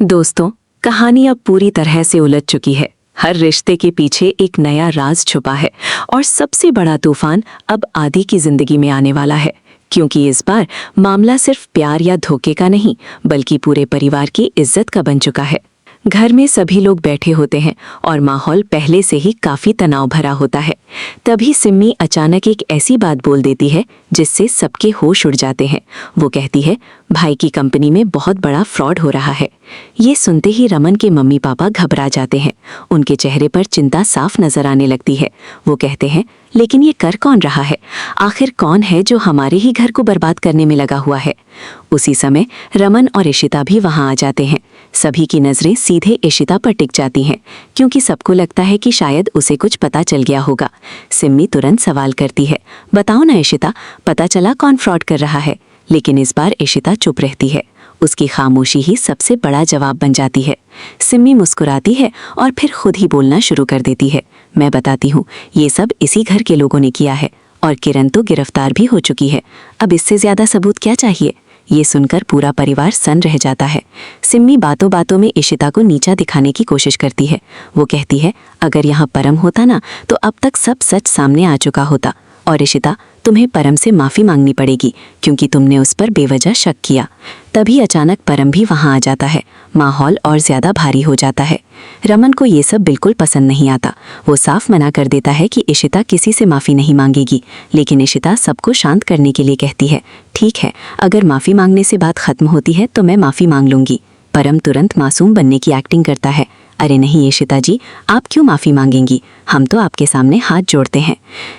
दोस्तों, कहानी अब पूरी तरह से उलझ चुकी है। हर रिश्ते के पीछे एक नया राज छुपा है और सबसे बड़ा तूफान अब आदि की जिंदगी में आने वाला है, क्योंकि इस बार मामला सिर्फ प्यार या धोखे का नहीं, बल्कि पूरे परिवार की इज्जत का बन चुका है। घर में सभी लोग बैठे होते हैं और माहौल पहले से ही काफी तनाव भरा होता है। तभी सिम्मी अचानक एक ऐसी बात बोल देती है जिससे सबके होश उड़ जाते हैं। वो कहती है, भाई की कंपनी में बहुत बड़ा फ्रॉड हो रहा है। ये सुनते ही रमन के मम्मी पापा घबरा जाते हैं। उनके चेहरे पर चिंता साफ नजर आने लगती है। वो कहते हैं, लेकिन ये कर कौन रहा है? आखिर कौन है जो हमारे ही घर को बर्बाद करने में लगा हुआ है? उसी समय रमन और इशिता भी वहां आ जाते हैं। सभी की नजरें सीधे इशिता पर टिक जाती हैं, क्योंकि सबको लगता है कि शायद उसे कुछ पता चल गया होगा। सिम्मी तुरंत सवाल करती है, बताओ ना इशिता, पता चला कौन फ्रॉड कर रहा है? लेकिन इस बार इशिता चुप रहती है। उसकी खामोशी ही सबसे बड़ा जवाब बन जाती है। सिम्मी मुस्कुराती है और फिर खुद ही बोलना शुरू कर देती है, मैं बताती हूँ, ये सब इसी घर के लोगों ने किया है और किरण तो गिरफ्तार भी हो चुकी है। अब इससे ज्यादा सबूत क्या चाहिए? ये सुनकर पूरा परिवार सन्न रह जाता है। सिम्मी बातों बातों में इशिता को नीचा दिखाने की कोशिश करती है। वो कहती है, अगर यहाँ परम होता ना तो अब तक सब सच सामने आ चुका होता। और इशिता, तुम्हें परम से माफी मांगनी पड़ेगी, क्योंकि तुमने उस पर बेवजह शक किया। तभी अचानक परम भी वहां आ जाता है। माहौल और ज्यादा भारी हो जाता है। रमन को ये सब बिल्कुल पसंद नहीं आता। वो साफ मना कर देता है कि इशिता किसी से माफी नहीं मांगेगी, लेकिन इशिता सबको शांत करने के लिए कहती है, ठीक है, अगर माफी मांगने से बात खत्म होती है तो मैं माफी मांग लूंगी। परम तुरंत मासूम बनने की एक्टिंग करता है, अरे नहीं इशिता जी, आप क्यों माफी मांगेंगी? हम तो आपके सामने हाथ जोड़ते हैं।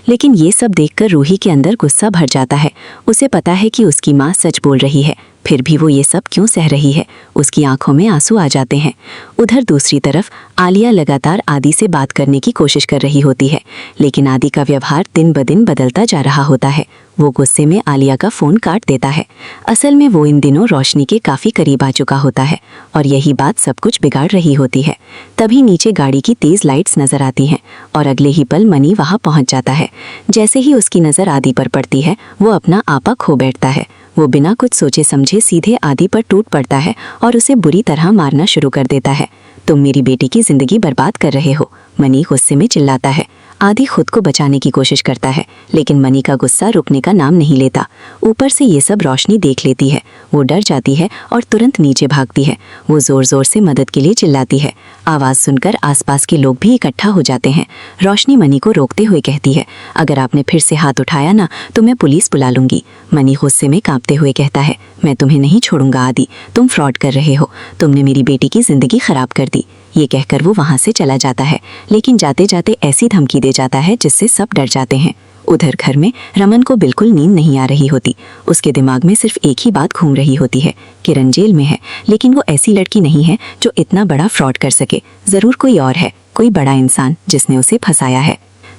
लेकिन ये सब देखकर रूही के अंदर गुस्सा भर जाता है। उसे पता है कि उसकी माँ सच बोल रही है, फिर भी वो ये सब क्यों सह रही है? उसकी आंखों में आंसू आ जाते हैं। उधर दूसरी तरफ आलिया लगातार आदि से बात करने की कोशिश कर रही होती है, लेकिन आदि का व्यवहार दिन ब दिन बदलता जा रहा होता है। वो गुस्से में आलिया का फोन काट देता है। असल में वो इन दिनों रोशनी के काफी करीब आ चुका होता है और यही बात सब कुछ बिगाड़ रही होती है। तभी नीचे गाड़ी की तेज लाइट्स नजर आती हैं और अगले ही पल मनी वहां पहुंच जाता है। जैसे ही उसकी नजर आदि पर पड़ती है, वो अपना आपा खो बैठता है। वो बिना कुछ सोचे समझे सीधे आदि पर टूट पड़ता है और उसे बुरी तरह मारना शुरू कर देता है। तुम मेरी बेटी की जिंदगी बर्बाद कर रहे हो, मनी गुस्से में चिल्लाता है। आदि खुद को बचाने की कोशिश करता है, लेकिन मनी का गुस्सा रुकने का नाम नहीं लेता। ऊपर से ये सब रोशनी देख लेती है। वो डर जाती है और तुरंत नीचे भागती है। वो जोर जोर से मदद के लिए चिल्लाती है। आवाज सुनकर आसपास के लोग भी इकट्ठा हो जाते हैं। रोशनी मनी को रोकते हुए कहती है, अगर आपने फिर से हाथ उठाया ना तो मैं पुलिस बुला लूंगी। मनी गुस्से में कांपते हुए कहता है, मैं तुम्हें नहीं छोड़ूंगा आदि, तुम फ्रॉड कर रहे हो, तुमने मेरी बेटी की जिंदगी खराब कर दी। ये कहकर वो वहां से चला जाता है, लेकिन जाते जाते ऐसी धमकी दे जाता है जिससे सब डर जाते हैं। उधर घर में रमन को बिल्कुल नींद नहीं आ रही होती। उसके दिमाग में सिर्फ एक ही बात घूम रही होती है, किरण जेल में है, लेकिन वो ऐसी लड़की नहीं है जो इतना बड़ा फ्रॉड कर सके। जरूर कोई और है, कोई बड़ा इंसान जिसने उसे फंसाया है।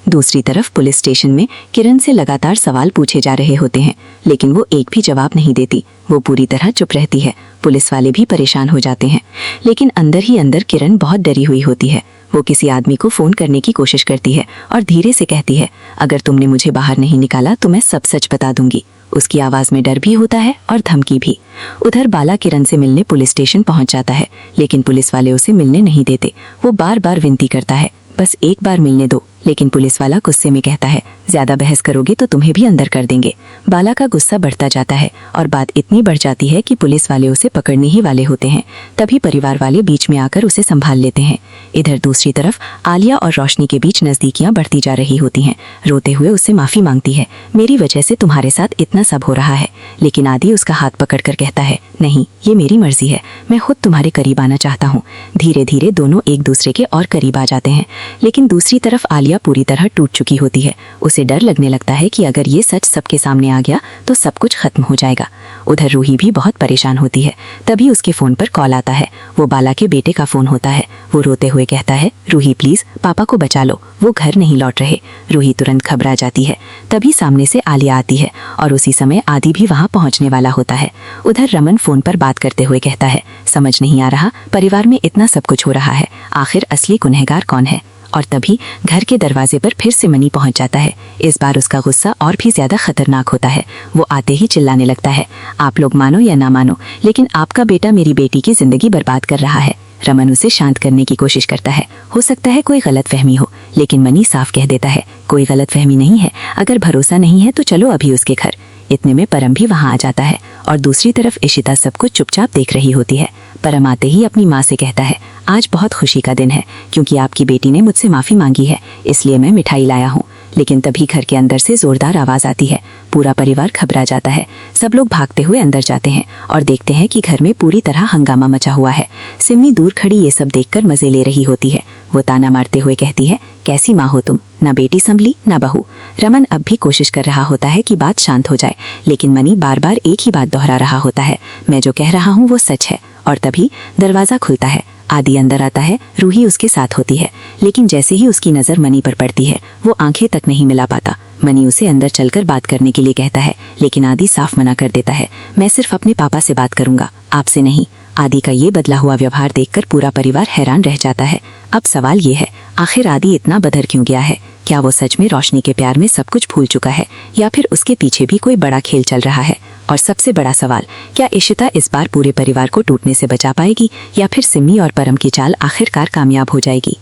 दूसरी तरफ पुलिस स्टेशन में किरण से लगातार सवाल पूछे जा रहे होते हैं, लेकिन वो एक भी जवाब नहीं देती। वो पूरी तरह चुप रहती है। पुलिस वाले भी परेशान हो जाते हैं, लेकिन अंदर ही अंदर किरण बहुत डरी हुई होती है। वो किसी आदमी को फोन करने की कोशिश करती है और धीरे से कहती है, अगर तुमने मुझे बाहर नहीं निकाला तो मैं सब सच बता दूंगी। उसकी आवाज में डर भी होता है और धमकी भी। उधर बाला किरण से मिलने पुलिस स्टेशन पहुंच जाता है, लेकिन पुलिस वाले उसे मिलने नहीं देते। वो बार बार विनती करता है, बस एक बार मिलने दो, लेकिन पुलिस वाला गुस्से में कहता है, ज्यादा बहस करोगे तो तुम्हें भी अंदर कर देंगे। बाला का गुस्सा बढ़ता जाता है और बात इतनी बढ़ जाती है कि पुलिस वाले उसे पकड़ने ही वाले होते हैं। तभी परिवार वाले बीच में आकर उसे संभाल लेते हैं। इधर दूसरी तरफ आलिया और रोशनी के बीच नजदीकियां बढ़ती जा रही होती हैं। रोते हुए उससे माफी मांगती है, मेरी वजह से तुम्हारे साथ इतना सब हो रहा है। लेकिन आदि उसका हाथ पकड़कर कहता है, नहीं, ये मेरी मर्जी है, मैं खुद तुम्हारे करीब आना चाहता हूँ। धीरे धीरे दोनों एक दूसरे के और करीब आ जाते हैं, लेकिन दूसरी तरफ आलिया पूरी तरह टूट चुकी होती है। उसे डर लगने लगता है कि अगर ये सच सबके सामने आ गया तो सब कुछ खत्म हो जाएगा। उधर रूही भी बहुत परेशान होती है। तभी उसके फोन पर कॉल आता है। वो बाला के बेटे का फोन होता है। वो रोते हुए कहता है, रूही प्लीज पापा को बचा लो, वो घर नहीं लौट रहे। रूही तुरंत घबरा जाती है। तभी सामने से आलिया आती है और उसी समय आदि भी वहां पहुंचने वाला होता है। उधर रमन फोन पर बात करते हुए कहता है, समझ नहीं आ रहा, परिवार में इतना सब कुछ हो रहा है, आखिर असली गुनहगार कौन है? और तभी घर के दरवाजे पर फिर से मनी पहुंच जाता है। इस बार उसका गुस्सा और भी ज्यादा खतरनाक होता है। वो आते ही चिल्लाने लगता है, आप लोग मानो या ना मानो, लेकिन आपका बेटा मेरी बेटी की जिंदगी बर्बाद कर रहा है। रमन उसे शांत करने की कोशिश करता है। हो सकता है कोई गलतफहमी हो, लेकिन मनी साफ कह देता है, कोई गलतफहमी नहीं है, अगर भरोसा नहीं है तो चलो अभी उसके घर। इतने में परम भी वहां आ जाता है और दूसरी तरफ इशिता सब कुछ चुपचाप देख रही होती है। परम आते ही अपनी माँ से कहता है, आज बहुत खुशी का दिन है क्योंकि आपकी बेटी ने मुझसे माफी मांगी है, इसलिए मैं मिठाई लाया हूँ। लेकिन तभी घर के अंदर से जोरदार आवाज आती है। पूरा परिवार घबरा जाता है। सब लोग भागते हुए अंदर जाते हैं और देखते हैं कि घर में पूरी तरह हंगामा मचा हुआ है। सिमी दूर खड़ी ये सब देखकर मजे ले रही होती है। वो ताना मारते हुए कहती है, कैसी माँ हो तुम, ना बेटी संभली ना बहू। रमन अब भी कोशिश कर रहा होता है कि बात शांत हो जाए, लेकिन मनी बार बार एक ही बात दोहरा रहा होता है, मैं जो कह रहा हूँ वो सच है। और तभी दरवाजा खुलता है। आदि अंदर आता है। रूही उसके साथ होती है, लेकिन जैसे ही उसकी नजर मनी पर पड़ती है वो आंखें तक नहीं मिला पाता। मनी उसे अंदर चलकर बात करने के लिए कहता है, लेकिन आदि साफ मना कर देता है, मैं सिर्फ अपने पापा से बात करूंगा, आपसे नहीं। आदि का ये बदला हुआ व्यवहार देखकर पूरा परिवार हैरान रह जाता है। अब सवाल ये है, आखिर आदि इतना बदर क्यों गया है? क्या वो सच में रोशनी के प्यार में सब कुछ भूल चुका है, या फिर उसके पीछे भी कोई बड़ा खेल चल रहा है? और सबसे बड़ा सवाल, क्या इशिता इस बार पूरे परिवार को टूटने से बचा पाएगी, या फिर सिमी और परम की चाल आखिरकार कामयाब हो जाएगी?